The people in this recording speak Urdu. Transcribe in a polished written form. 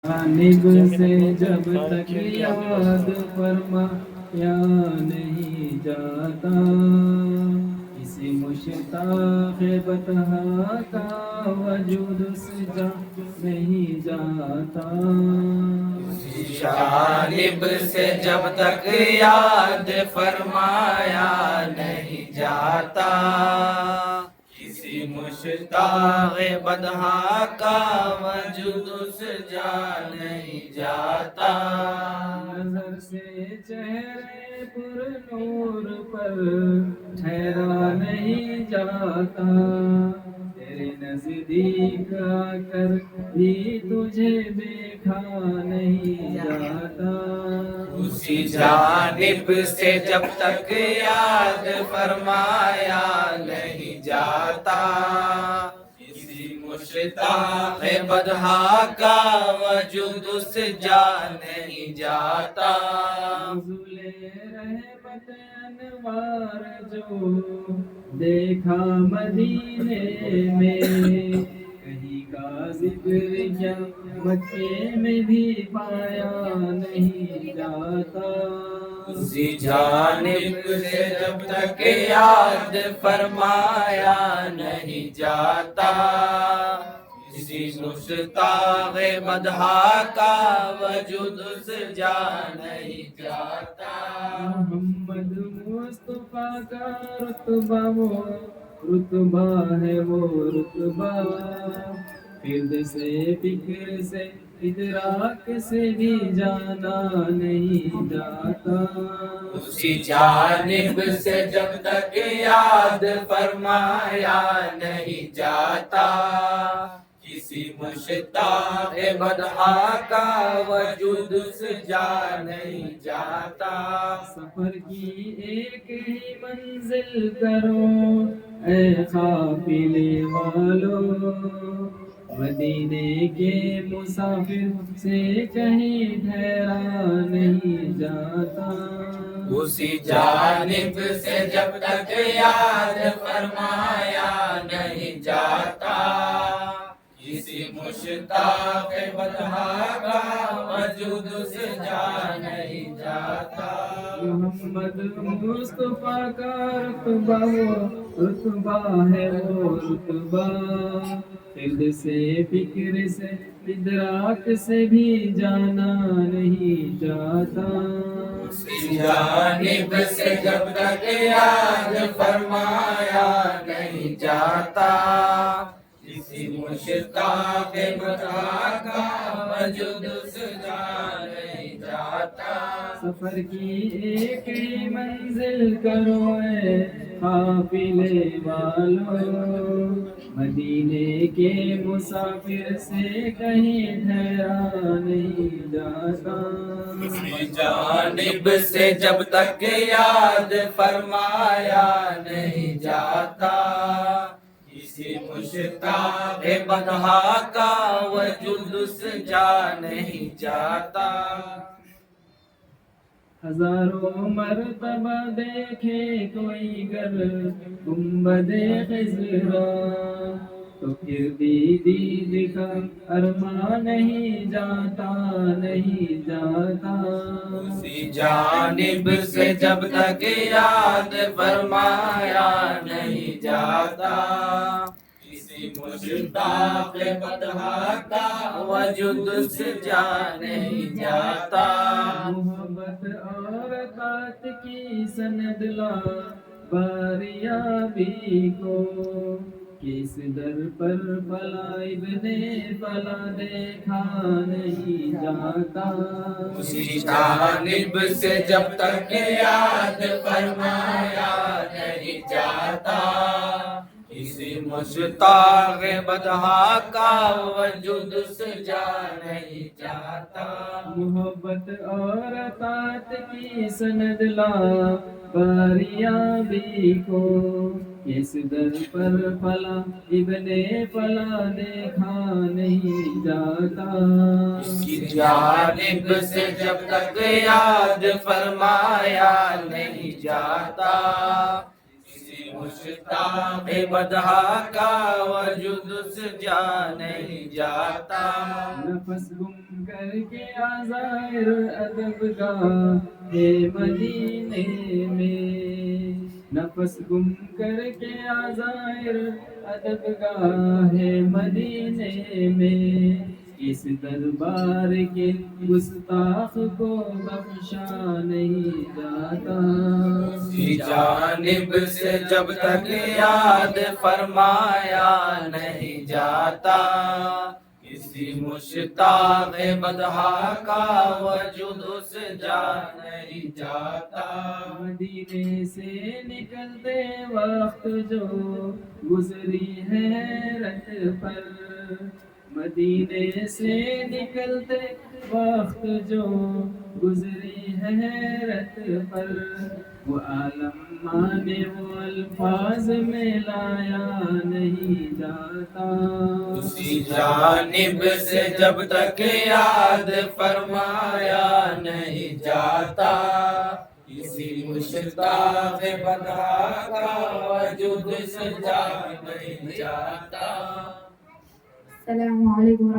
جانب سے جب تک یاد فرمایا نہیں جاتا، کسی مشتاق بطحا کا وجود سجا نہیں جاتا، جانب سے جب تک یاد فرمایا نہیں جاتا، کسی مشتاق بدہا کا وجود سجا نہیں جاتا، نظر سے چہرے پر نور پر ٹھہرا نہیں جاتا، تیرے نزدیک آ کر بھی تجھے دیکھا نہیں جاتا، اسی جانب سے جب تک یاد فرمایا نہیں جاتا، کسی مشتاق بدہا کا وجود سجا نہیں جاتا، نزول رحمت انوار جو دیکھا مدینے میں، کہیں کا ذکر کیا مکے میں بھی پایا نہیں جاتا، اسی جانب سے جب تک یاد فرمایا نہیں جاتا، کسی مشتاق مدحا کا وجود سجا نہیں جاتا، محمد مصطفیٰ کا رتبہ وہ رتبہ ہے، وہ رتبہ فرد سے فکر سے ادراک سے بھی جانا نہیں جاتا، اسی جانب سے جب تک یاد فرمایا نہیں جاتا، کسی مشتاق بدحا کا وجود سجا نہیں جاتا، سفر کی ایک ہی منزل کرو اے قافلے والو، مدینے کے مسافر سے کہیں ٹھہرا نہیں جاتا، اسی جانب سے جب تک یاد فرمایا نہیں جاتا، کسی مشتاق بدحا کا وجود سجا نہیں جاتا، محمد مصطفیٰ کا رتبہ وہ رتبہ ہے، وہ رتبہ فرد سے فکر سے ادراک سے بھی جانا نہیں جاتا، اسی جانب سے جب تک یاد فرمایا نہیں جاتا، کسی مشتاق بدحا کا وجود سجا نہیں جاتا، سفر کی ایک ہی منزل کرو اے قافلے والو، مدینے کے مسافر سے کہیں ٹھہرا نہیں جاتا، اسی جانب سے جب تک یاد فرمایا نہیں جاتا، کسی مشتاق بدحا کا وجود سجا نہیں جاتا، ہزاروں مرتبہ دیکھے کوئی گر گنبد خضرا، تو پھر بھی دید کا ارمان نہیں جاتا نہیں جاتا، اسی جانب سے جب تک یاد فرمایا نہیں جاتا، کسی مشتاق بدحا کا وجود سجا نہیں جاتا، محبت اور طاعت کی سند لا باریابی کو، کس در پر فلا ابن فلا دیکھا نہیں جاتا، اسی جانب سے جب تک یاد فرمایا نہیں جاتا، کسی مشتاق بدحا کا وجود سجا نہیں جاتا، محبت اور طاعت کی سند لا باریابی کو، کس در پر فلا ابن فلا دیکھا نہیں جاتا، اسی جانب سے جب تک یاد فرمایا نہیں جاتا، کسی مشتاق بدحا کا وجود سجا نہیں جاتا، نفس گم کر کے آزائر ادب گاہ مدینے میں، نفس گم کر کے آزائر ادب گاہ مدینے میں، اس دربار کے گستاخ کو بخشا نہیں جاتا، اسی جانب سے جب تک یاد فرمایا نہیں جاتا، کسی مشتاق بدحا کا وجود اس جا نہیں جاتا، مدینے سے نکلتے وقت جو گزری ہے حیرت پر، مدینے سے نکلتے وقت جو گزری ہے حیرت پر، وہ عالم مانے وہ الفاظ میں لایا نہیں جاتا، اسی جانب سے جب تک یاد فرمایا نہیں جاتا، کسی مشتاق بدحا کا وجود سجا نہیں جاتا۔ السلام علیکم۔